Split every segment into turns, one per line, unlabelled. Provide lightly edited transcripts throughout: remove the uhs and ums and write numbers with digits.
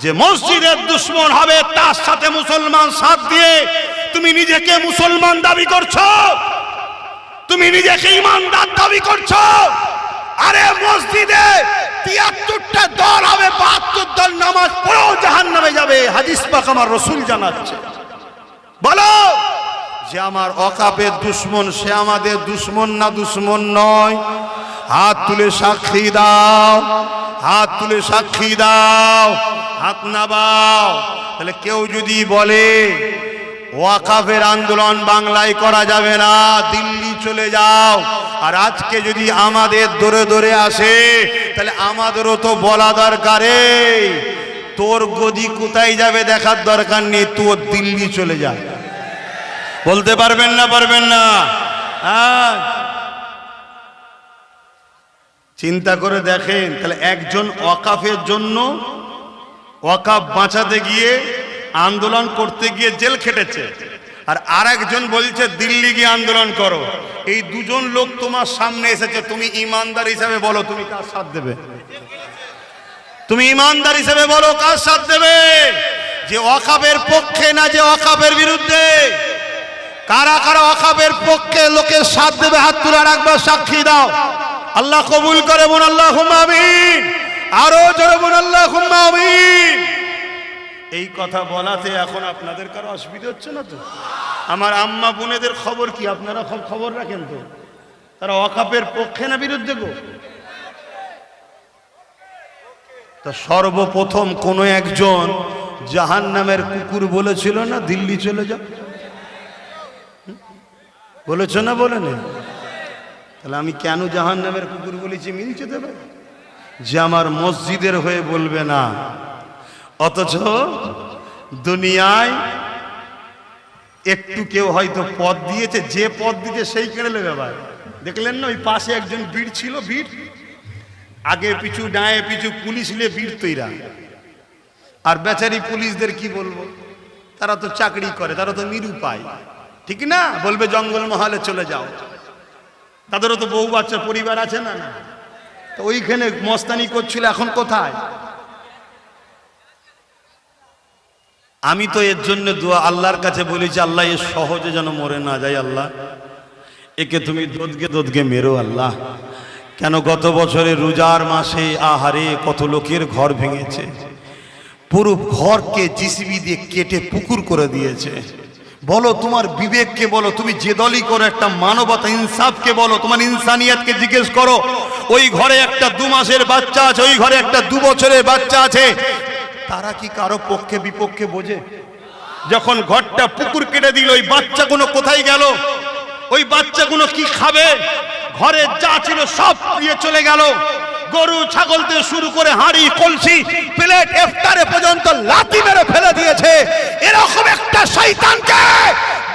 যে মসজিদের দুশমন হবে তার সাথে মুসলমান সাথ দিয়ে তুমি নিজেকে মুসলমান দাবি করছো, তুমি নিজেকে ইমানদার দাবি করছো। আরে মসজিদে ৭৩টা দল হবে, ৭২ দল নামাজ পড়েও জাহান্নামে যাবে, হাদিস পাক আমার রাসূল জানাচ্ছে। বলো যে আমার ওয়াকাফের দুশমন সে আমাদের দুশমন না দুশমন নয়? হাত তুলে সাক্ষী দাও, হাত তুলে সাক্ষী দাও, হাত নামাও। তাহলে কেউ যদি বলে ওয়াকাফের আন্দোলন বাংলায় করা যাবে না, দিল্লি চলে যাও, আর আজকে যদি আমাদের দৌড়ে দৌড়ে আসে তাহলে আমাদেরও তো বলা দরকারে তোর গদি কোথায় যাবে দেখার দরকার নেই, তোর দিল্লি চলে যা। বলতে পারবেন না? পারবেন না? চিন্তা করে দেখেন, তাহলে একজন ওয়াকাফের জন্য ওয়াকাফ বাঁচাতে গিয়ে আন্দোলন করতে গিয়ে জেল খেটেছে, আর আরেকজন বলছে দিল্লি গিয়ে আন্দোলন করো। এই দুজন লোক তোমার সামনে এসেছে, তুমি ইমানদার হিসেবে বলো তুমি কার সাথ দেবে? তুমি ইমানদার হিসেবে বলো কার সাথ দেবে? যে ওয়াকাফের পক্ষে না যে ওয়াকাফের বিরুদ্ধে? কারা কারা ওয়াকাফের পক্ষে লোকের সাথ দেবে হাত তুলে রাখবা, সাক্ষী দাও। আল্লাহ কবুল করে বলুন আল্লাহুম্মা আমিন। আরো জোরে বলুন আল্লাহুম্মা আমিন। এই কথা বলাতে এখন আপনাদের কারো অসুবিধা হচ্ছে না তো? আমার আম্মা বোনেদের খবর কি আপনারা খবর রাখেন তো? তারা ওয়াকাফের পক্ষে না বিরুদ্ধে গো? তা সর্বপ্রথম কোন একজন জাহান্নামের কুকুর বলেছিল না দিল্লি চলে যাও? বলেছ না? বলেনি? তাহলে আমি কেন জাহান্নামের কুকুর বলেছি মিলছে দেবে? যে আমার মসজিদের হয়ে বলবে না, অথচ দুনিয়ায় একটু কেউ হয়তো পদ দিয়েছে, যে পদ দিতে সেই কেড়ে নেবে ভাই। দেখলেন না ওই পাশে একজন বীর ছিল, বীর আগে পিছু ডায়ে পিছু পুলিশ নিয়ে বীর তৈরা। আর বেচারি পুলিশদের কি বলবো, তারা তো চাকরি করে, তারা তো নিরুপায়, ঠিক না? বলবে জঙ্গল মহলে চলে যাও, তাদেরও তো বউ বাচ্চা পরিবার আছে না? তো ওইখানে মস্তানি করছিল, এখন কোথায়? আমি তো এর জন্য দোয়া আল্লাহর কাছে বলেছি, আল্লাহ এ সহজে যেন মরে না যায়, আল্লাহ একে তুমি দোদকে মেরো আল্লাহ। কেন গত বছরে রোজার মাসে আহারে কত লোকের ঘর ভেঙেছে, পুরো ঘরকে জিসিবি দিয়ে কেটে পুকুর করে দিয়েছে। বলো তোমার বিবেককে বলো, তুমি যে দলই করো, একটা মানবতা ইনসাফকে বলো, তোমার ইনসানিয়াতকে জিজ্ঞেস করো। ওই ঘরে একটা 2 মাসের বাচ্চা আছে, ওই ঘরে একটা 2 বছরের বাচ্চা আছে, তারা কি কারো পক্ষে বিপক্ষে বোঝে? যখন ঘরটা পুকুর কেটে দিল, ওই বাচ্চাগুলো কোথায় গেল? ওই বাচ্চাগুলো কি খাবে? ঘরে যা ছিল সব নিয়ে চলে গেল। গরু ছাগল থেকে শুরু করে হাঁড়ি কলসি প্লেট ইফতারে পর্যন্ত লাথি মেরে ফেলে দিয়েছে। এরকম একটা শয়তানকে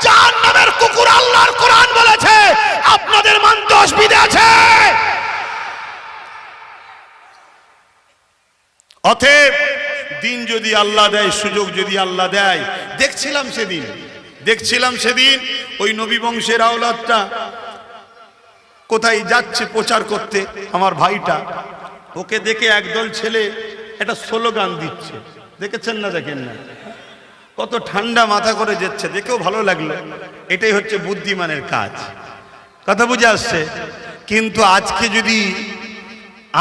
জাহান্নামের কুকুর আল্লাহর কোরআন বলেছে। আপনাদের মানতে অসুবিধা আছে? অতএব দিন যদি আল্লাহ দেয়, সুযোগ যদি আল্লাহ দেয়, দেখছিলাম সেদিন ওই নবী বংশের আওলাদটা কোথায় যাচ্ছে প্রচার করতে, আমার ভাইটা, ওকে দেখে একদল ছেলে একটা স্লোগান দিচ্ছে, দেখেছেন না? দেখেন না? কত ঠান্ডা মাথা করে যাচ্ছে, দেখেও ভালো লাগলো। এটাই হচ্ছে বুদ্ধিমানের কাজ। কথা বুঝে আসছে? কিন্তু আজকে যদি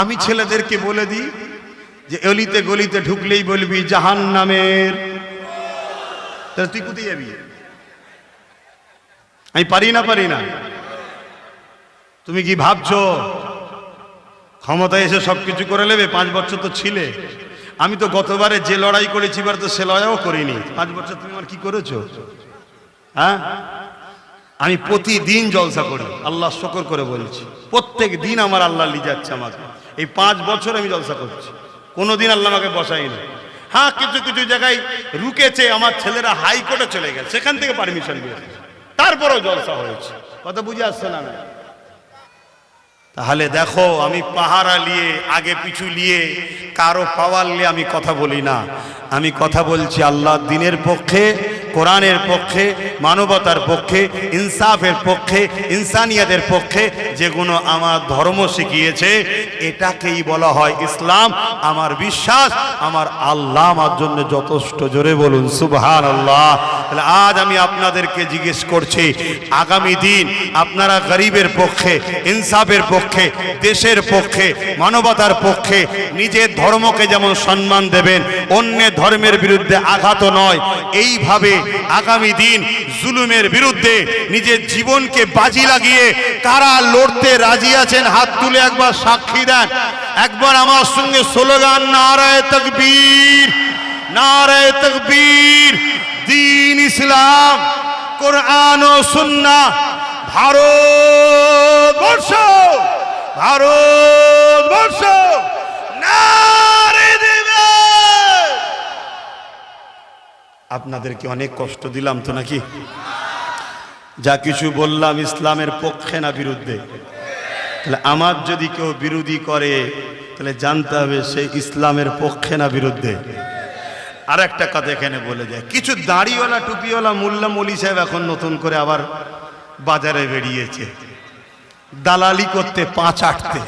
আমি ছেলেদেরকে বলে দিই যে অলিতে গলিতে ঢুকলেই বলবি জাহান্নামের, তাহলে তুই কোথায় যাবি? আমি পারি না? তুমি কি ভাবছো ক্ষমতায় এসে সবকিছু করে নেবে? 5 বছর তো ছিলে। আমি তো গতবারে যে লড়াই করেছি এবার তো সে লড়াইও করিনি। 5 বছর তুমি আমার কি করেছো? হ্যাঁ, আমি প্রতিদিন জলসা করি, আল্লাহ শুকর করে বলছি, প্রত্যেক দিন আমার আল্লাহ নিয়ে যাচ্ছে আমাকে। এই 5 বছর আমি জলসা করছি, কোনোদিন আল্লাহ আমাকে বসায়নি। হ্যাঁ, কিছু কিছু জায়গায় রুকেছে, আমার ছেলেরা হাইকোর্টে চলে গেছে, সেখান থেকে পারমিশন দিয়েছে, তারপরেও জলসা হয়েছে। কথা বুঝে আসছে না? তাহলে দেখো, আমি পাহারা নিয়ে আগে পিছু নিয়ে কারো পাওয়ার নিয়ে আমি কথা বলি না। আমি কথা বলছি আল্লাহর দ্বীনের পক্ষে, কোরআনের পক্ষে, মানবতার পক্ষে, ইনসাফের পক্ষে, ইনসানিয়াতের পক্ষে যেগুলো আমার ধর্ম শিখিয়েছে, এটাকেই বলা হয় ইসলাম। আমার বিশ্বাস আমার আল্লাহ আমার জন্য যথেষ্ট। জোরে বলুন সুবহানাল্লাহ। তাহলে আজ আমি আপনাদেরকে জিজ্ঞেস করছি, আগামী দিন আপনারা গরিবের পক্ষে, ইনসাফের পক্ষে, দেশের পক্ষে, মানবতার পক্ষে নিজের ধর্মকে যেমন সম্মান দেবেন, অন্যের ধর্মের বিরুদ্ধে আঘাত নয়, এইভাবে আগামী দিন জুলুমের বিরুদ্ধে নিজের জীবনকে বাজি লাগিয়ে কারা লড়তে রাজি আছেন হাত তুলে একবার সাক্ষী দেন। একবার আমার সঙ্গে স্লোগান, নারায়ে তাকবীর, নারায়ে তাকবীর। দ্বীন ইসলাম, কোরআন ও সুন্নাহ, ভারতবর্ষ, ভারতবর্ষ নারে দেবে। আপনাদেরকে অনেক কষ্ট দিলাম তো নাকি? যা কিছু বললাম ইসলামের পক্ষে না বিরুদ্ধে? তাহলে আমার যদি কেউ বিরোধী করে তাহলে জানতে হবে সে ইসলামের পক্ষে না বিরুদ্ধে। আর একটা কথা এখানে বলে যায়, কিছু দাড়িওয়ালা টুপিওয়ালা মোল্লা মৌলী সাহেব এখন নতুন করে আবার বাজারে বেরিয়েছে দালালি করতে, পাঁচ আটতে।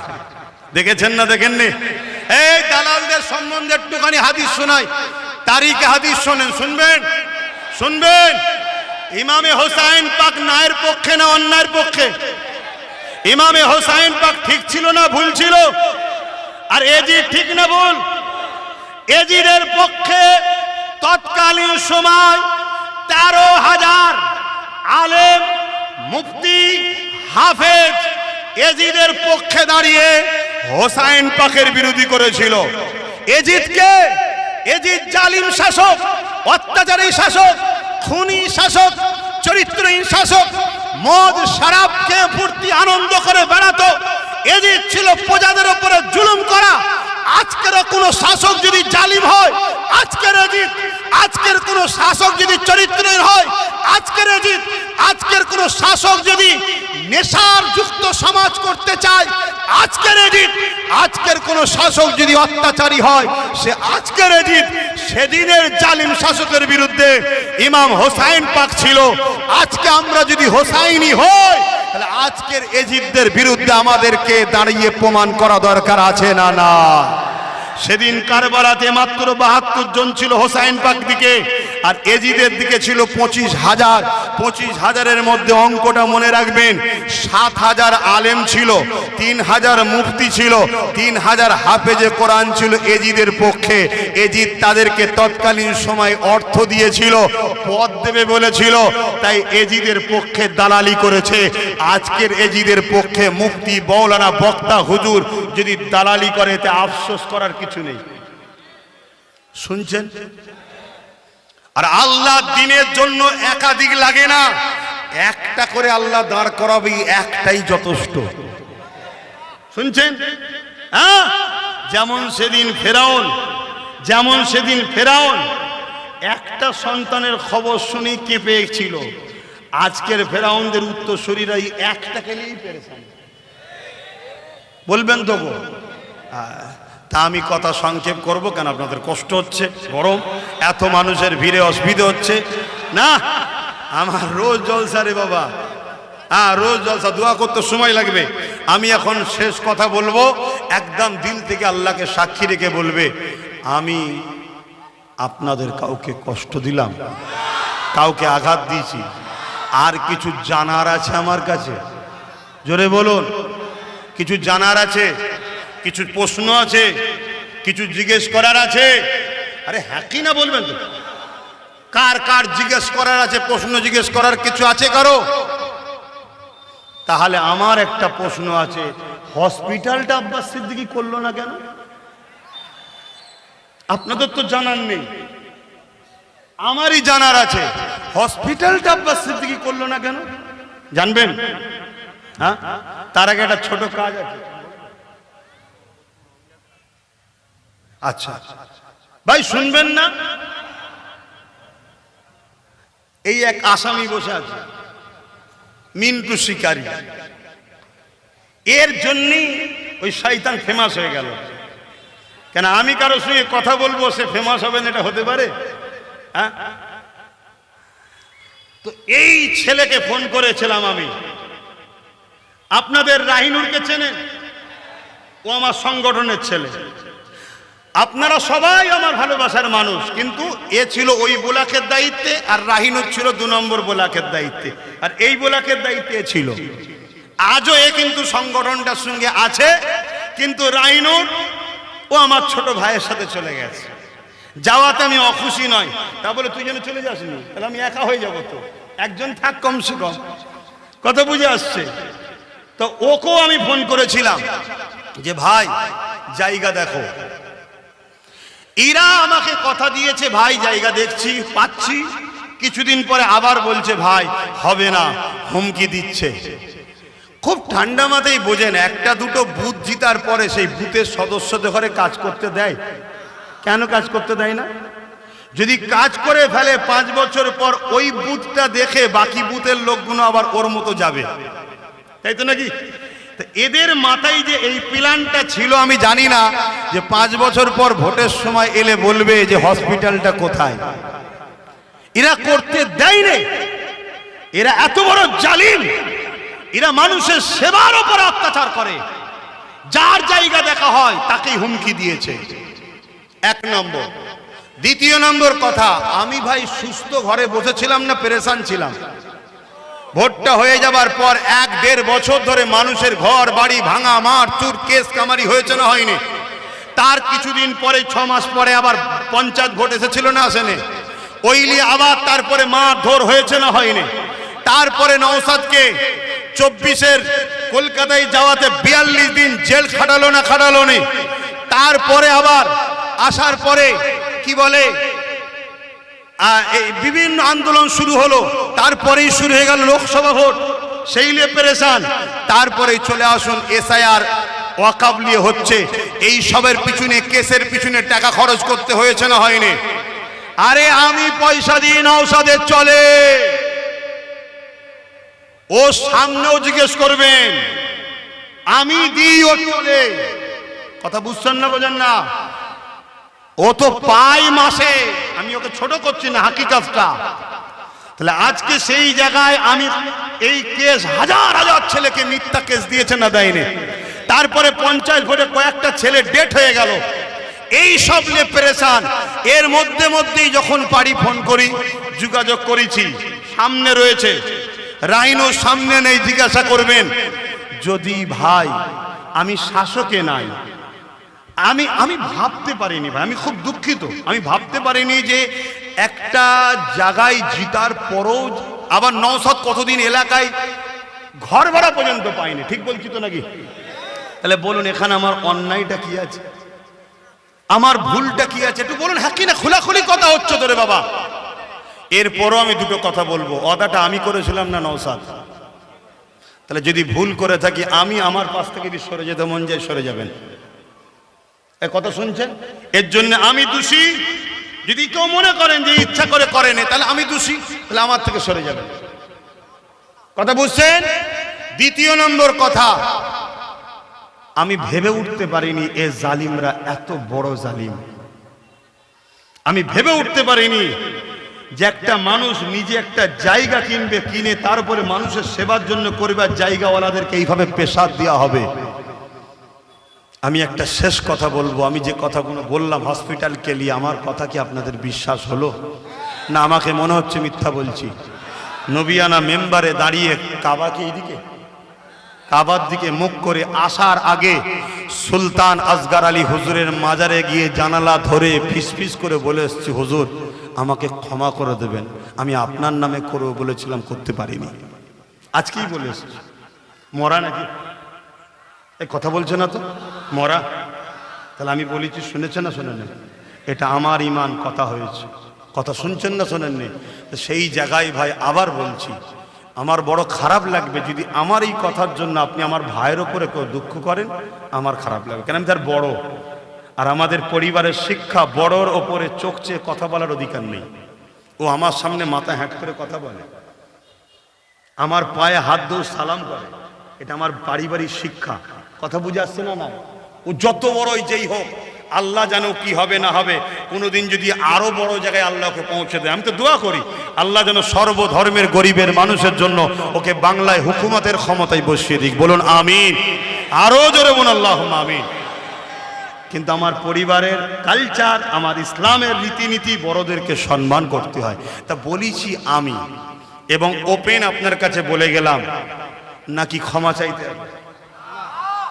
দেখেছেন না দেখেননি? এই দালালদের সম্বন্ধে একটুখানি হাদিস শোনাই, তারিখে হাদিস শোনেন, শুনবেন শুনবেন। ইমামে হোসাইন পাক ন্যায়ের পক্ষে না অন্যায়ের পক্ষে? ইমামে হোসাইন পাক ঠিক ছিল না ভুল ছিল? আর এজিদ ঠিক না ভুল? এজিদের পক্ষে তৎকালীন সময় 13,000 আলেম, মুফতি, হাফেজ এজিদের পক্ষে দাঁড়িয়ে হোসাইন পাকের বিরোধী করেছিল। এজিদকে, এজিদ জালিম শাসক, অত্যাচারী শাসক, খুনি শাসক, চরিত্রহীন শাসক, মদ শরাব খেয়ে ফুর্তি আনন্দ করে বেড়াতো। এজিদ ছিল প্রজাদের উপরে জুলুম করা। আজকের কোন শাসক যদি জালিম হয়, আজকের এজিদ, আজকের কোন শাসক যদি চরিত্রহীন হয়, আজকের এজিদ, আজকের কোন শাসক যদি নেশার যুক্ত সমাজ করতে চায়, আজকের এজিদ, আজকের কোন শাসক যদি অত্যাচারী হয়, সে আজকের এজিদ। সেদিনের জালিম শাসকের বিরুদ্ধে ইমাম হোসাইন পাক ছিল। আজকে আমরা যদি হোসাইনি হই তাহলে আজকের এজিদদের বিরুদ্ধে আমাদেরকে দাঁড়িয়ে প্রমাণ করা দরকার আছে না? না। সেদিন কারবালাতে মাত্র 72 জন ছিল হোসাইন পাক দিকে, আর এজিদের দিকে ছিল 25,000। 25,000-এর মধ্যে অঙ্কটা মনে রাখবেন, 7,000 আলেম ছিল, 3,000 মুফতি ছিল, 3,000 হাফেজে কোরআন ছিল এজিদের পক্ষে। এজিদ তাদেরকে তৎকালীন সময় অর্থ দিয়েছিল, পদ দেবে বলেছিল, তাই এজিদের পক্ষে দালালি করেছে। আজকের এজিদের পক্ষে মুফতি, মৌলানা, বক্তা, হুজুর যদি দালালি করে তে আফসোস করার কিছু নেই। শুনছেন? আর আল্লাহ দিনের জন্য একাধিক লাগে না, একটা করে আল্লাহ দাঁড় করাবে, একটাই যথেষ্ট। শুনছেন? হ্যাঁ, যেমন সেদিন ফেরাউন, যেমন সেদিন ফেরাউন একটা সন্তানের খবর শুনেই কেঁপে ছিল। আজকের ফেরাউনদের উত্তরসূরিরা একটাকে নিয়েই পেরেছেন। বলবেন তো গো? তা আমি কথা সংক্ষেপ করব কেন, আপনাদের কষ্ট হচ্ছে, গরম, এত মানুষের ভিড়ে অসুবিধা হচ্ছে না। আমার রোজ জলসা রে বাবা, হ্যাঁ রোজ জলসা, দোয়া করতে সময় লাগবে। আমি এখন শেষ কথা বলবো, একদম দিল থেকে আল্লাহকে সাক্ষী রেখে বলবে, আমি আপনাদের কাউকে কষ্ট দিলাম, কাউকে আঘাত দিয়েছি? আর কিছু জানার আছে আমার কাছে? জোরে বলুন, কিছু জানার আছে, কিছু প্রশ্ন আছে, কিছু জিজ্ঞেস করার আছে? আরে হ্যাঁ কি না বলবেন তো? কার কার জিজ্ঞেস করার আছে, প্রশ্ন জিজ্ঞেস করার কিছু আছে কারো? তাহলে আমার একটা প্রশ্ন আছে, হসপিটালটা আব্বাস সিদ্দিকী করলো না কেন? আপনাদের তো জানার নেই, আমারই জানার আছে। হসপিটালটা আব্বাস সিদ্দিকী করলো না কেন জানবেন? হ্যাঁ, তার আগে একটা ছোট কাজ আছে। আচ্ছা ভাই শুনবেন না? এই এক আসামি বসে আছে, মিন্টু শিকারী। এর জন্যই ওই শয়তান ফেমাস হয়ে গেল। কেন আমি কারো সঙ্গে কথা বলবো সে ফেমাস হবে না, এটা হতে পারে? হ্যাঁ, তো এই ছেলেকে ফোন করেছিলাম আমি। আপনাদের রাহিনুরকে চেনেন? ও আমার সংগঠনের ছেলে। আপনারা সবাই আমার ভালোবাসার মানুষ, কিন্তু এ ছিল ওই ব্লকের দায়িত্বে, আর রাহিনুর ছিল 2 নম্বর ব্লকের দায়িত্বে, আর এই ব্লকের দায়িত্বে ছিল। আজও এ কিন্তু সংগঠনটার সঙ্গে আছে, কিন্তু রাহিনুর ও আমার ছোট ভাইয়ের সাথে চলে গেছে। যাওয়াতে আমি অখুশি নয়। তা বলে তুই যেন চলে যাসনি, তাহলে আমি একা হয়ে যাবো। তো একজন থাক কমসে কম, কথা বুঝে আসছে? তো ওকেও আমি ফোন করেছিলাম যে ভাই জায়গা দেখো। এরা আমাকে কথা দিয়েছে ভাই জায়গা দেখছি, পাচ্ছি। কিছুদিন পরে আবার বলছে ভাই হবে না, হুমকি দিচ্ছে। খুব ঠান্ডা মাথায় বোঝেন, একটা দুটো বুথ জিতার পরে সেই বুথের সদস্যদের ঘরে কাজ করতে দেয়? কেন কাজ করতে দেয় না? যদি কাজ করে ফেলে 5 বছর পর ওই বুথটা দেখে বাকি বুথের লোকগুলো আবার ওর মতো যাবে, তাই তো নাকি? এদের মাথায় যে এই প্ল্যানটা ছিল আমি জানি না, যে 5 বছর পর ভোটের সময় এলে বলবে যে হসপিটালটা কোথায়। এরা করতে দেয় না। এরা এত বড় জালিম, এরা মানুষের সেবার উপর অত্যাচার করে। যার জায়গা দেখা হয় তাকেই হুমকি দিয়েছে, 1 নম্বর। দ্বিতীয় নম্বর কথা, আমি ভাই সুস্থ ঘরে বসেছিলাম না, পেরেশান ছিলাম। ভোটটা হয়ে যাবার পর 1-1.5 বছর ধরে মানুষের ঘর বাড়ি ভাঙা, মার চুর, কেস কামারি হয়েছে না হয়নি? তার কিছুদিন পরে 6 মাস পরে আবার পঞ্চায়েত ভোট এসেছিল না, আসেনি? ওইলি আবার তারপরে মার ধর হয়েছে না হয়নি? তারপরে নওশাদকে 24-এর কলকাতায় যাওয়াতে 42 দিন জেল খাটালো না খাটালো নি? তারপরে আবার আসার পরে কি বলে বিভিন্ন আন্দোলন শুরু হলো, তারপরেই শুরু হয়ে গেল লোকসভা ভোট, সেই নিয়ে পেরেশান। তারপরে চলে আসুন এসআইআর, ওয়াকফ নিয়ে হচ্ছে। এই সবের পিছনে, কেসের পিছনে টাকা খরচ করতে হয়েছে না হয়নি? আরে আমি পয়সা দিই নওশাদের চলে, ও সামনেও জিজ্ঞেস করবেন, আমি দিই ও চলে। কথা বুঝছেন না, বোঝেন না? ও তো পাই মাসে, আমি ওকে ছোট করছি না, হাকিকতটা। তাহলে আজকে সেই জায়গায় আমি এই কেস, হাজার হাজার ছেলেকে মিথ্যা কেস দিয়েছে না দেয়নি? তারপরে পঞ্চায়েত ভোটে কয়েকটা ছেলে ডেট হয়ে গেল, এই সব নিয়ে পেরেশান। এর মধ্যেই যখন পারি ফোন করি, যোগাযোগ করেছি, সামনে রয়েছে রাহিনুর, সামনে নেই, জিজ্ঞাসা করবেন। যদি ভাই আমি শাসকে নাই, আমি ভাবতে পারিনি ভাই, আমি খুব দুঃখিত, আমি ভাবতে পারিনি যে একটা জায়গায় জিতার পরও আবার নওশাদ কতদিন এলাকায় ঘর ভাড়া পর্যন্ত পাইনি। ঠিক বলছি তো নাকি? তাহলে বলুন এখানে আমার অন্যায়টা কি আছে, আমার ভুলটা কি আছে? একটু বলুন, হ্যাঁ কি না? খোলাখুলি কথা হচ্ছে তোরে বাবা। এরপরও আমি দুটো কথা বলবো, অদাটা আমি করেছিলাম না নওশাদ। তাহলে যদি ভুল করে থাকি, আমি আমার পাশ থেকে যদি সরে যেতে মন যায় সরে যাবেন। এই কথা শুনছেন? এর জন্য আমি দোষী। যদি কেউ মনে করেন যে ইচ্ছা করে করেনি, তাহলে আমি দোষী, তাহলে আমার থেকে সরে যাবেন। কথা বুঝছেন? দ্বিতীয় নম্বর কথা, আমি ভেবে উঠতে পারিনি এ জালিমরা এত বড় জালিম। আমি ভেবে উঠতে পারিনি যে একটা মানুষ নিজে একটা জায়গা কিনবে, কিনে তারপরে মানুষের সেবার জন্য করবে, জায়গাওয়ালাদেরকে এইভাবে পেশাদ দেওয়া হবে। আমি একটা শেষ কথা বলবো, আমি যে কথাগুলো বললাম হসপিটালকে নিয়ে, আমার কথা কি আপনাদের বিশ্বাস হলো না আমাকে মনে হচ্ছে মিথ্যা বলছি? নবিয়ানা মেম্বারে দাঁড়িয়ে কাবাকে এইদিকে, কাবার দিকে মুখ করে আসার আগে সুলতান আসগার আলী হুজুরের মাজারে গিয়ে জানালা ধরে ফিসফিস করে বলে এসেছি, হুজুর আমাকে ক্ষমা করে দেবেন, আমি আপনার নামে করবো বলেছিলাম, করতে পারিনি। আজকেই বলে এসেছি। মরা নাকি? এই কথা বলছে না তো, মরা? তাহলে আমি বলেছি, শুনেছেন না শোনেন? এটা আমার ইমান, কথা হয়েছে। কথা শুনছেন না শোনেননি? সেই জায়গায় ভাই আবার বলছি, আমার বড় খারাপ লাগবে যদি আমার এই কথার জন্য আপনি আমার ভাইয়ের ওপরে কেউ দুঃখ করেন, আমার খারাপ লাগবে। কেন? আমি তার বড়, আর আমাদের পরিবারের শিক্ষা বড়র ওপরে চোখ চেয়ে কথা বলার অধিকার নেই। ও আমার সামনে মাথা হ্যাট করে কথা বলে, আমার পায়ে হাত দিয়ে সালাম করে, এটা আমার পারিবারিক শিক্ষা। কথা বুঝে আসছে না? না, ও যত বড়ই যেই হোক, আল্লাহ জানো কি হবে না হবে, কোনোদিন যদি আরো বড় জায়গায় আল্লাহকে পৌঁছে দেয়। আমি তো দোয়া করি আল্লাহ যেন সর্বধর্মের গরিবের মানুষের জন্য ওকে বাংলায় হুকুমতের ক্ষমতায় বসিয়ে দিক। বলুন আমিন, আরো জোরে বলুন আল্লাহুম্মা আমিন। কিন্তু আমার পরিবারের কালচার, আমার ইসলামের রীতিনীতি, বড়দেরকে সম্মান করতে হয়। তা বলেছি আমি, এবং ওপেন আপনার কাছে বলে গেলাম, নাকি ক্ষমা চাইতে হবে?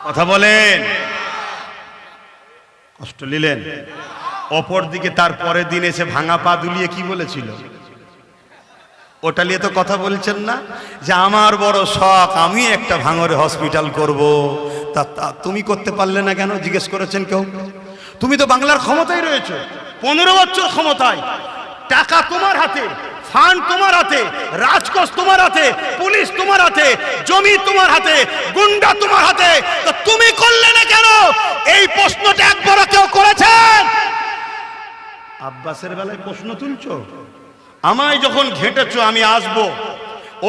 কথা বলেন, কষ্ট নিলেন? অপর দিকে তার পরের দিন এসে ভাঙা পা দুলিয়ে কি বলেছিল? ওটা নিয়ে তো কথা বলছেন না, যে আমার বড় শখ, আমি একটা ভাঙরে হসপিটাল করব। তা তুমি করতে পারলে না কেন? জিজ্ঞেস করেছেন কেউ? তুমি তো বাংলার ক্ষমতায় রয়েছে, 15 বছর ক্ষমতায়, টাকা তোমার হাতে, ফান্ড তোমার হাতে, রাজকোষ তোমার হাতে, পুলিশ তোমার হাতে, জমি তোমার হাতে, গুন্ডা তোমার হাতে, তো তুমি করলে না কেন? এই প্রশ্নটা একবার কেউ করেছেন? আব্বাসের বেলায় প্রশ্ন তুলছো? আমায় যখন ঘেঁটেছো আমি আসবো,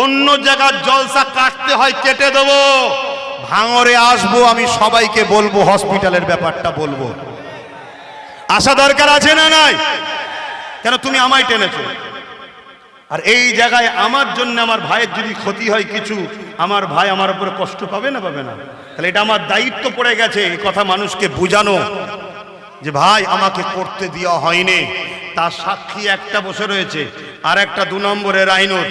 অন্য জায়গার জলসা কাটতে হয় কেটে দেবো, ভাঙরে আসবো, আমি সবাইকে বলবো, হসপিটালের ব্যাপারটা বলবো। আসা দরকার আছে না নাই? কেন তুমি আমায় টেনেছো? আর এই জায়গায় আমার জন্য আমার ভাইয়ের যদি ক্ষতি হয় কিছু, আমার ভাই আমার উপরে কষ্ট পাবে না পাবে না? তাহলে এটা আমার দায়িত্ব পড়ে গেছে এই কথা মানুষকে বোঝানো, যে ভাই আমাকে করতে দেওয়া হয়নি। তার সাক্ষী একটা বসে রয়েছে, আর একটা 2 নম্বরের আইনত।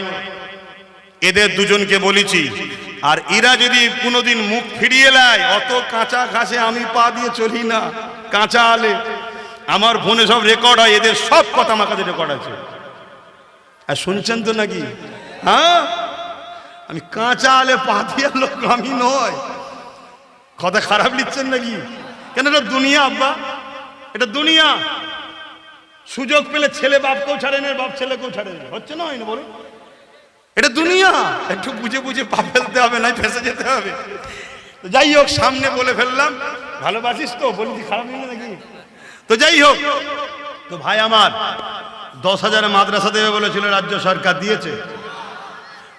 এদের দুজনকে বলেছি, আর এরা যদি কোনোদিন মুখ ফিরিয়ে নেয়, অত কাঁচা ঘাসে আমি পা দিয়ে চলি না, কাঁচা আলে আমার ফোনে সব রেকর্ড হয়, এদের সব কথা আমার কাছে রেকর্ড আছে। আর শুনছেন তো নাকি? হ্যাঁ, আমি কাঁচা আলে পা দিয়ে লোক আমি নয়। কথা খারাপ নিচ্ছেন নাকি? কেন? এটা দুনিয়া আব্বা, এটা দুনিয়া। সুযোগ পেলে ছেলে বাপকেও ছাড়ে না, বাপ ছেলেকেও ছাড়ে না, হচ্ছে না? হয় না? বলো, এটা দুনিয়া। একটু বুঝে বুঝে পা ফেলতে হবে, নাই ফেসে যেতে হবে। তো যাই হোক, সামনে বলে ফেললাম, ভালোবাসিস তো, বলি খারাপ নিলে নাকি? তো যাই হোক, তো ভাই আমার 10,000 মাদ্রাসা দেবে বলেছিল, রাজ্য সরকার দিয়েছে।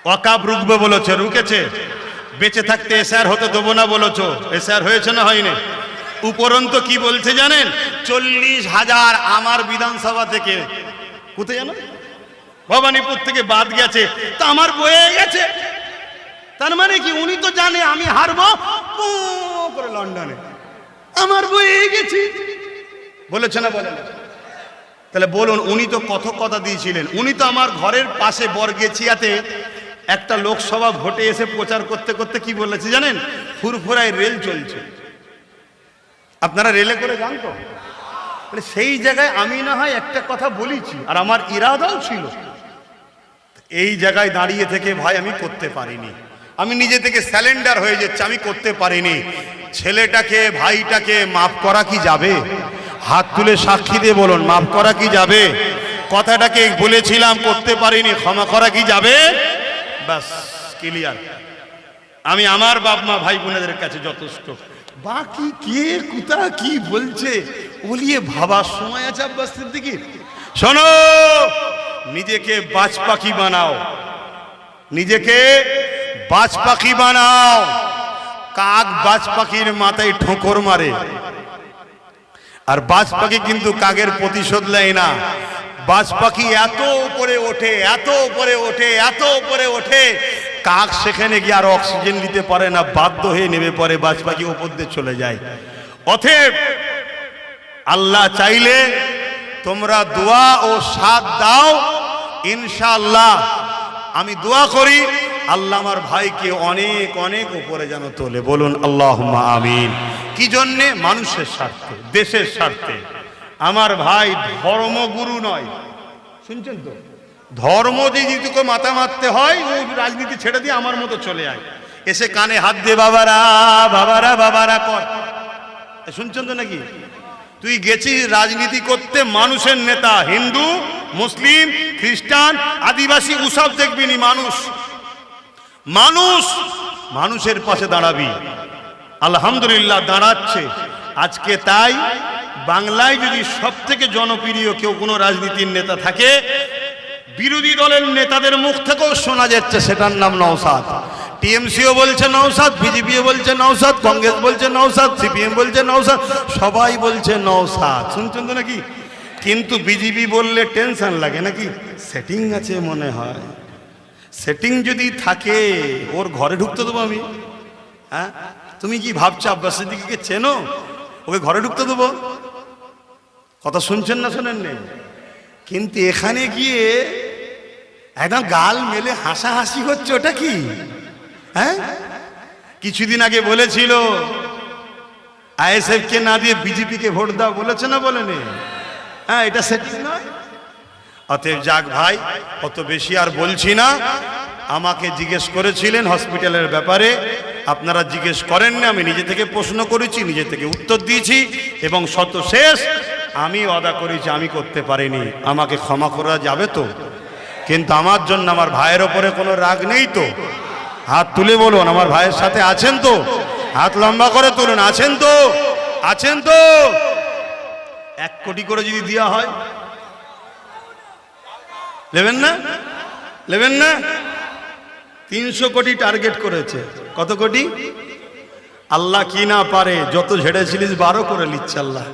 ওয়াকাব রুখবে বলেছে, রুকেছে। বেঁচে থাকতে এসআর হতে দেবো না বলেছো, এসআর হয়েছে না হয়নি? উপরন্ত কি বলছে জানেন? 40,000 আমার বিধানসভা থেকে, কোথায় জানো, ভবানীপুর থেকে বাদ গেছে। তা আমার বয়ে গেছে, তার মানে কি? উনি তো জানে আমি হারবো করে লন্ডনে, আমার বয়ে গেছে বলেছে না? বলে না? তাহলে বলুন, উনি তো কত কথা দিয়েছিলেন। উনি তো আমার ঘরের পাশে বরগেছিয়াতে একটা লোকসভা ভোটে এসে প্রচার করতে করতে কি বলেছে জানেন? ফুরফুরায় রেল চলছে। আপনারা রেলে করে যান তো? সেই জায়গায় আমি না হয় একটা কথা বলেছি, আর আমার ইরাদাও ছিল। এই জায়গায় দাঁড়িয়ে থেকে ভাই আমি করতে পারিনি, আমি নিজে থেকে স্যালেন্ডার হয়ে যাচ্ছে, আমি করতে পারিনি। ছেলেটাকে, ভাইটাকে মাফ করা কি যাবে? হাত তুলে সাক্ষী দিয়ে বলুন, মাফ করা কি যাবে? কথাটাকে বলেছিলাম, করতে পারিনি, ক্ষমা করা কি যাবে? বাস, ক্লিয়ার। আমি আমার বাপ মা ভাই বোনেদের কাছে যথেষ্ট। বাকি কে কোথা কি বলছে বলিয়ে ভাবার সময় আছে আব্বাস সিদ্দিকীর? শোনো, নিজেকে বাজ পাখি বানাও, নিজেকে বাজ পাখি বানাও। কাক বাজ পাখির মাথায় ঠোকর মারে, আর বাজ পাখি কিন্তু কাকের প্রতিশোধ নেয় না। বাজ পাখি এত উপরে ওঠে, এত উপরে ওঠে, এত উপরে ওঠে, কাক সেখানে গিয়ে আর অক্সিজেন নিতে পারে না, বাধ্য হয়ে নেমে পড়ে, বাজ পাখি উপর দিয়ে চলে যায়। অতএব আল্লাহ চাইলে তোমরা দোয়া ও সাথ দাও, ইনশাআল্লাহ। আমি দোয়া করি আল্লাহ আমার ভাইকে অনেক অনেক উপরে যেন তোলে। বলুন আল্লাহুম্মা আমিন। কি জন্যে? মানুষের স্বার্থে, দেশের স্বার্থে। আমার ভাই ধর্মগুরু নয়, শুনছেন তো? ধর্ম যদি তোকে মাথা মারতে হয়, ওই রাজনীতি ছেড়ে দিয়ে আমার মতো চলে আয়, এসে কানে হাত দিয়ে বাবারা বাবারা বাবারা কর। শুনছেন তো নাকি? তুই গেছিস রাজনীতি করতে, মানুষের নেতা, হিন্দু, মুসলিম, খ্রিস্টান, আদিবাসী, ওসব দেখবি নি। মানুষ মানুষ মানুষের পাশে দাঁড়াবি। আলহামদুলিল্লাহ দাঁড়াচ্ছে আজকে। তাই বাংলায় যদি সব থেকে জনপ্রিয় কেউ কোনো রাজনীতির নেতা থাকে, বিরোধী দলের নেতাদের মুখ থেকেও শোনা যাচ্ছে, সেটার নাম নওশাদ। টিএমসিও বলছে নওশাদ, বিজেপিও বলছে নওশাদ, কংগ্রেস বলছে নওশাদ, সিপিএম বলছে নওশাদ, সবাই বলছে নওশাদ। শুনছেন তো নাকি? কিন্তু বিজেপি বললে টেনশন লাগে নাকি? সেটিং আছে মনে হয়। সেটিং যদি থাকে ওর ঘরে ঢুকতে দেবো আমি? হ্যাঁ, তুমি কি ভাবছো আব্বাস সিদ্দিকীকে চেনো? ওকে ঘরে ঢুকতে দেবো? কথা শুনছেন না শোনেন নে? কিন্তু এখানে গিয়ে একদম গাল মেলে হাসাহাসি হচ্ছে, ওটা কি? হ্যাঁ, কিছুদিন আগে বলেছিল আইএসএফ কে না দিয়ে বিজেপিকে ভোট দাও, বলেছে না বলেনি? হ্যাঁ, এটা সেটিং নয়। অতএব যাক ভাই, অত বেশি আর বলছি না। আমাকে জিজ্ঞেস করেছিলেন হসপিটালের ব্যাপারে, আপনারা জিজ্ঞেস করেন না, আমি নিজে থেকে প্রশ্ন করেছি, নিজে থেকে উত্তর দিয়েছি এবং শত শেষ আমি ওয়াদা করেছি আমি করতে পারিনি, আমাকে ক্ষমা করা যাবে তো? কিন্তু আমার জন্য আমার ভাইয়ের ওপরে কোনো রাগ নেই তো? হাত তুলে বলুন, আমার ভাইয়ের সাথে আছেন তো? হাত লম্বা করে তুলুন, আছেন তো? আছেন তো? 1 কোটি করে যদি দেওয়া হয় নেবেন না? নেবেন না? 300 কোটি টার্গেট করেছে। কত কোটি? আল্লাহ কি না পারে, যত ঝেড়েছিলিস 12 করে নিচ্ছে, আল্লাহ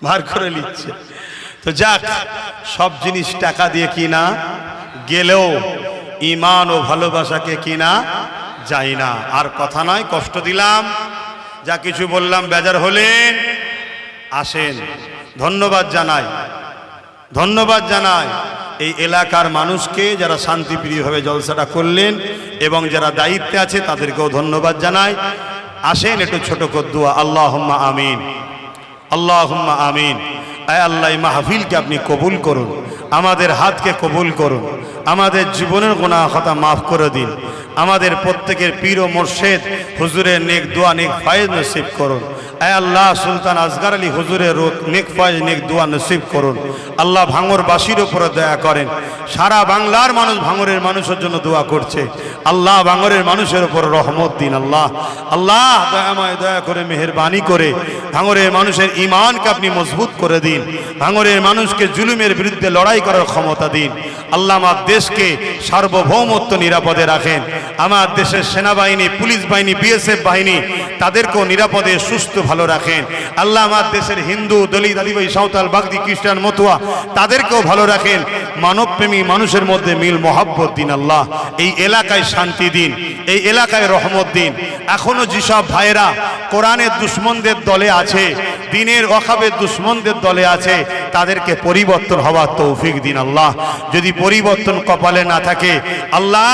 বার করে নিচ্ছে। তো যাক, সব জিনিস টাকা দিয়ে কিনা গেলেও ঈমান ও ভালোবাসাকে কিনা যায় না। আর কথা নয়, কষ্ট দিলাম, যা কিছু বললাম বেজার হলেন, আসেন ধন্যবাদ জানাই, ধন্যবাদ জানাই এই এলাকার মানুষকে যারা শান্তিপ্রিয়ভাবে জলসাটা করলেন এবং যারা দায়িত্বে আছে তাদেরকেও ধন্যবাদ জানাই। আসেন একটু ছোট করে দোয়া, আল্লাহুম্মা আমিন, আল্লাহুম্মা আমিন। আয় আল্লাহ, এই মাহফিলকে আপনি কবুল করুন, আমাদের হাতকে কবুল করুন, আমাদের জীবনের গুনাহ খাতা মাফ করে দিন, আমাদের প্রত্যেকের পীর ও মুর্শিদ হুজুরের নেক দোয়া নেক ফায়েজ নসিব করুন। আয় আল্লাহ, সুলতান আসগর আলী হুজুরের নেক ফায়েজ নেক দোয়া নসিব করুন। আল্লাহ ভাঙরবাসীর উপরে দয়া করেন। সারা বাংলার মানুষ ভাঙরের মানুষের জন্য দোয়া করছে, আল্লাহ ভাঙরের মানুষের উপর রহমত দিন। আল্লাহ, আল্লাহ দয়াময়, দয়া করে মেহেরবানি করে ভাঙরের মানুষের ঈমানকে আপনি মজবুত করে দিন, ভাঙরের মানুষকে জুলুমের বিরুদ্ধে লড়াই করার ক্ষমতা দিন। আল্লাহ আমার দেশকে সার্বভৌমত্ব নিরাপদে রাখেন, আমার দেশের সেনাবাহিনী, পুলিশ বাহিনী, বিএসএফ বাহিনী তাদেরকেও নিরাপদে সুস্থ ভালো রাখেন। আল্লাহ আমার দেশের হিন্দু, দলিত, আদিবাসী, সাঁওতাল, বাগদি, খ্রিস্টান, মতুয়া তাদেরকেও ভালো রাখেন। মানবপ্রেমী মানুষের মধ্যে মিল মহব্বত দিন। আল্লাহ এই এলাকায় শান্তি দিন, এই এলাকায় রহমত দিন। এখনো যেসব ভাইয়েরা কোরআনের দুশ্মনদের দলে আছে, দিনের ওয়াকাফের দুশ্মনদের দলে আছে, তাদেরকে পরিবর্তন হওয়ার তৌফিক দিন। আল্লাহ যদি পরিবর্তন কপালে না থাকে, আল্লাহ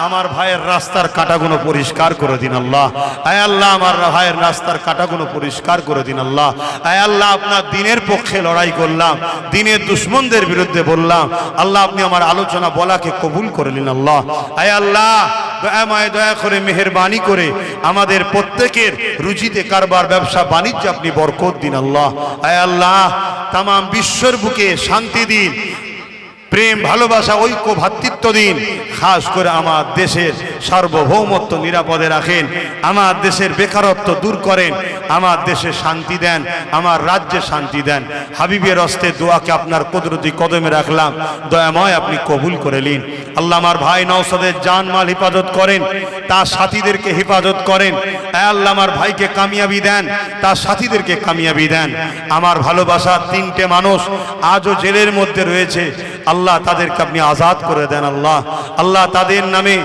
আমার ভাইয়ের রাস্তার কাঁটাগুলো পরিষ্কার করে দিন। আল্লাহ, আয় আল্লাহ আমার ভাইয়ের রাস্তার কাঁটাগুলো পরিষ্কার করে দিন। আল্লাহ, আয় আল্লাহ আপনার দিনের পক্ষে লড়াই করলাম, দিনের দুশ্মনদের বিরুদ্ধে বললাম, আল্লাহ আপনি আমার আলোচনা বলাকে কবুল করে নিন। আল্লাহ, আয় আল্লাহ দয়াময়, দয়া করে মেহেরবানি করে আমাদের প্রত্যেকের রুজিতে কারবার, ব্যবসা বাণিজ্য আপনি বরকত দিন। আল্লাহ, আয় আল্লাহ তাম বিশ্বের বুকে শান্তি দিন, প্রেম, ভালোবাসা, ঐক্য, ভ্রাতৃত্ব দিন। খাস করে আমার দেশের সার্বভৌমত্ব নিরাপদে রাখেন, আমার দেশের বেকারত্ব দূর করেন, আমার দেশে শান্তি দেন, আমার রাজ্যে শান্তি দেন। হাবিবের হস্তে দোয়াকে আপনার কুদরতি কদমে রাখলাম, দয়াময় আপনি কবুল করে নিন। আল্লাহ আমার ভাই নওশাদের জান মাল হেফাজত করেন, তার সাথীদেরকে হেফাজত করেন। আল্লাহ আমার ভাইকে কামিয়াবি দেন, তার সাথীদেরকে কামিয়াবি দেন। আমার ভালোবাসার 3টে মানুষ আজও জেলের মধ্যে রয়েছে, আল্লাহ তাদেরকে আপনি আজাদ করে দেন। আল্লাহ, আল্লাহ তাদের নামে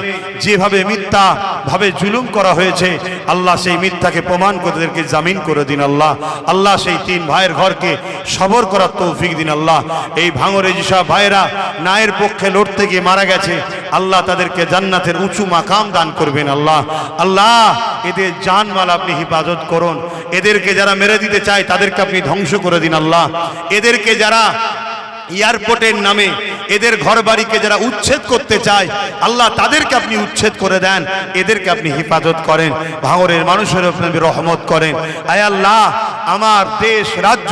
যেভাবে মিথ্যা ভাবে জুলুম করা হয়েছে, আল্লাহ সেই মিথ্যাকে প্রমাণ করে তাদেরকে জামিন করে দিন। আল্লাহ, আল্লাহ সেই 3 ভাইয়ের ঘরকে সবর করার তৌফিক দিন। আল্লাহ এই ভাঙরে যেসব ভাইয়েরা ন্যায়ের পক্ষে লড়তে গিয়ে মারা গেছে, আল্লাহ তাদেরকে জান্নাতের উঁচু মাকাম দান করবেন। আল্লাহ, আল্লাহ এদের জানমাল আপনি হেফাজত করুন, এদেরকে যারা মেরে দিতে চায় তাদেরকে আপনি ধ্বংস করে দিন। আল্লাহ এদেরকে যারা এয়ারপোর্টের নামে এদের ঘর বাড়িকে যারা উচ্ছেদ করতে চায়, আল্লাহ তাদেরকে আপনি উচ্ছেদ করে দেন, এদেরকে আপনি হেফাজত করেন, ভাঙরের মানুষের উপর আপনি রহমত করেন। আয় আল্লাহ আমার দেশ, রাজ্য,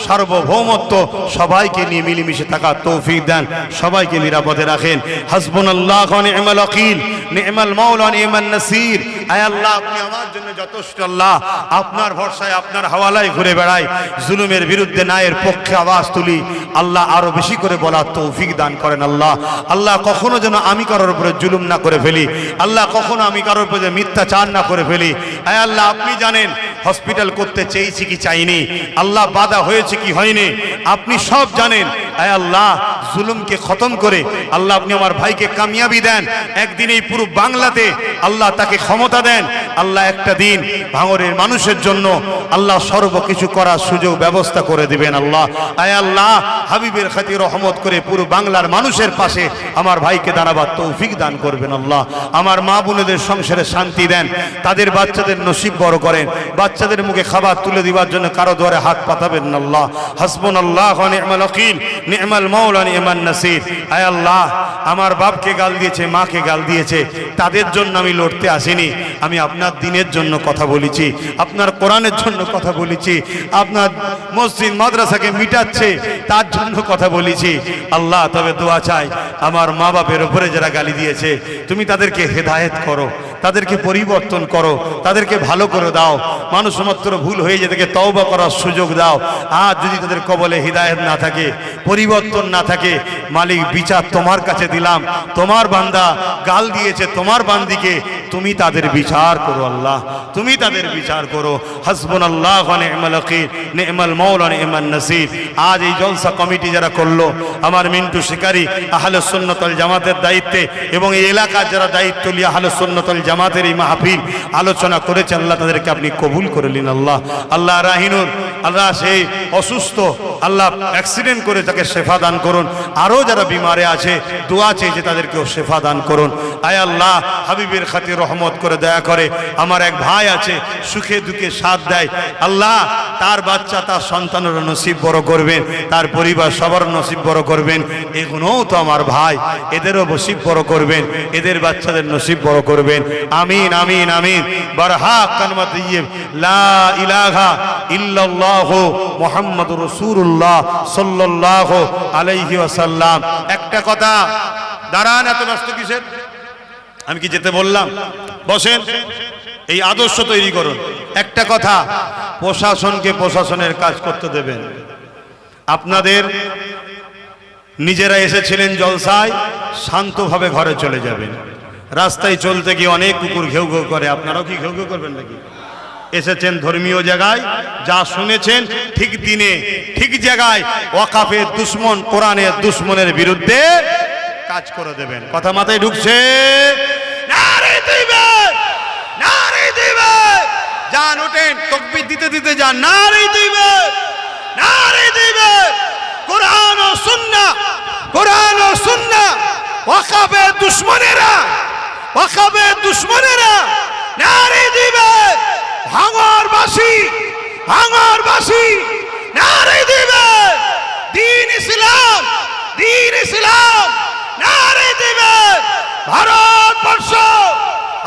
সার্বভৌমত্ব সবাইকে নিয়ে মিলেমিশে থাকার তৌফিক দেন, সবাইকে নিরাপদে রাখেন। হাসবুনাল্লাহু ওয়া নি'মাল ওয়াকিল, নি'মাল মাওলা, নি'মান নাসির। আয় আল্লাহ আপনি আমার জন্য যথেষ্ট আল্লাহ, আপনার ভরসায় আপনার হাওয়ালায় ঘুরে বেড়াই, জুলুমের বিরুদ্ধে ন্যায়ের পক্ষে আওয়াজ তুলি আল্লাহ, আরো বেশি করে বলার তৌফিক দান করেন আল্লাহ। আল্লাহ কখনো যেন আমি কারোর উপরে জুলুম না করে ফেলি আল্লাহ, কখনো আমি কারোর উপরে মিথ্যাচার না করে ফেলি। আয় আল্লাহ আপনি জানেন হসপিটাল করতে চেয়েছি কি চাইনি আল্লাহ, বাধা হয়েছে কি হয়নি আপনি সব জানেন। আয় আল্লাহ জুলুমকে খতম করে আল্লাহ আপনি আমার ভাইকে কামিয়াবি দেন, একদিন এই পুরো বাংলাতে আল্লাহ তাকে ক্ষমতা দেন আল্লাহ, একটা দিন ভাঙরের মানুষের জন্য আল্লাহ সর্বকিছু করার সুযোগ ব্যবস্থা করে দিবেন আল্লাহ। আয় আল্লাহ হাবিবের খাতির রহমত করে পুরো বাংলার মানুষের পাশে আমার ভাইকে দাঁড়াবার তৌফিক দান করবেন আল্লাহ। আমার মা বোনেদের সংসারে শান্তি দেন, তাদের বাচ্চাদের নসিব বড় করেন, বাচ্চাদের মুখে খাবার তুলে দিবার জন্য কারো দুয়ারে হাত পাতাবেন না আল্লাহ। হাসবুনাল্লাহ ওয়া নি'মাল ওয়াকিল, নি'মাল মাওলা নি'মান নাসির। আয় আল্লাহ আমার বাপকে গাল দিয়েছে, মাকে গাল দিয়েছে, তাদের জন্য আমি লড়তে আসিনি, আমি আপনার দ্বীনের জন্য কথা বলেছি, আপনার কোরআনের জন্য কথা বলেছি, আপনার মসজিদ মাদ্রাসাকে মিটাচ্ছে তার জন্য কথা বলেছি আল্লাহ। তবে দোয়া চাই আমার মা বাপের উপরে যারা গালি দিয়েছে তুমি তাদেরকে হেদায়েত করো, তাদেরকে পরিবর্তন করো, তাদেরকে ভালো করে দাও, মানুষ মাত্র ভুল হয়ে যেতে তওবা করার সুযোগ দাও। আর যদি তাদের কবলে হিদায়াত না থাকে, পরিবর্তন না থাকে, মালিক বিচার তোমার কাছে দিলাম, তোমার বান্দা গাল দিয়েছে তোমার বান্দিকে, তুমি তাদের বিচার করো আল্লাহ, তুমি তাদের বিচার করো। হাসবুনাল্লাহ ওয়া নি'মাল ওয়াকিল, নি'মাল মাওলা নি'মান নাসির। আজ এই জলসা কমিটি যারা করলো, আমার মিন্টু শিকারী আহলে সুন্নাত ওয়াল জামাতের দায়িত্বে এবং এই এলাকার যারা দায়িত্ব নিয়ে আহলে সুন্নাত ওয়াল জামাতের এই মাহফিল আলোচনা করেছে আল্লাহ, তাদেরকে আপনি কবুল করে নিন আল্লাহ। আল্লাহ রাহিনুর আল্লাহ সেই অসুস্থ আল্লাহ অ্যাক্সিডেন্ট করে তাকে শেফা দান করুন, আরও যারা বিমারে আছে দোয়া চেয়েছে তাদেরকেও শেফা দান করুন। আয় আল্লাহ হাবিবের খাতির রহমত করে দয়া করে আমার এক ভাই আছে সুখে দুঃখে সাথ দেয় আল্লাহ, তার বাচ্চা তার সন্তানের নসিব বড় করবেন, তার পরিবার সবার নসিব বড় করবেন। এগুলোও তো আমার ভাই, এদেরও নসিব বড় করবেন, এদের বাচ্চাদের নসিব বড় করবেন। আমিন আমিন আমিন। বারহাক কালমাত তাইয়্যিব লা ইলাহা ইল্লাল্লাহু মুহাম্মাদুর রাসূলুল্লাহ সাল্লাল্লাহু আলাইহি ওয়াসাল্লাম। একটা কথা, দাঁড়ান, এত ব্যস্ত কিসের? আমি কি যেতে বললাম? বসেন, এই আদর্শ তৈরি করুন। একটা কথা, প্রশাসনকে প্রশাসনের কাজ করতে দেবেন। আপনাদের নিজেরা এসেছিলেন জলসায়, শান্তভাবে ঘরে চলে যাবেন। রাস্তায় চলতে গিয়ে অনেক কুকুর ঘেউ ঘেউ করে, আপনারাও কি ঘেউ ঘেউ করবেন নাকি? এসেছেন ধর্মীয় জায়গায়, যা শুনেছেন ঠিক দিনে ঠিক জায়গায় ওয়াকাফের দুশ্মন কোরআনের দুশ্মনের বিরুদ্ধে কাজ করে দেবেন। কথা মাথায় ঢুকছে? নারে দিবেন, নারে দিবেন, যান ওঠেন, তাকবীর দিতে দিতে যান, নারে দিবেন, নারে দিবেন। কোরআন ও সুন্নাহ, কোরআন ও সুন্নাহ, ওয়াকাফের দুশ্মনেরা, ওয়াকাফের দুশ্মনেরা নারে দিবেন। ভাঙরবাসী, ভাঙরবাসী নারে দিবেন। দ্বীন ইসলাম, দ্বীন ইসলাম নারে দিবেন। ভারতবর্ষ,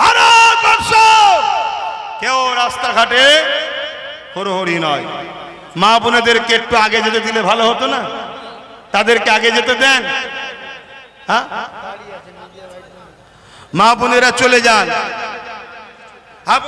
ভারতবর্ষ। কেউ রাস্তাঘাটে হরহরি নয়। মা বোনেদেরকে একটু আগে যেতে দিলে ভালো হতো না? তাদেরকে আগে যেতে দেন। হ্যাঁ, মা বোনেরা চলে যান। হ্যাঁ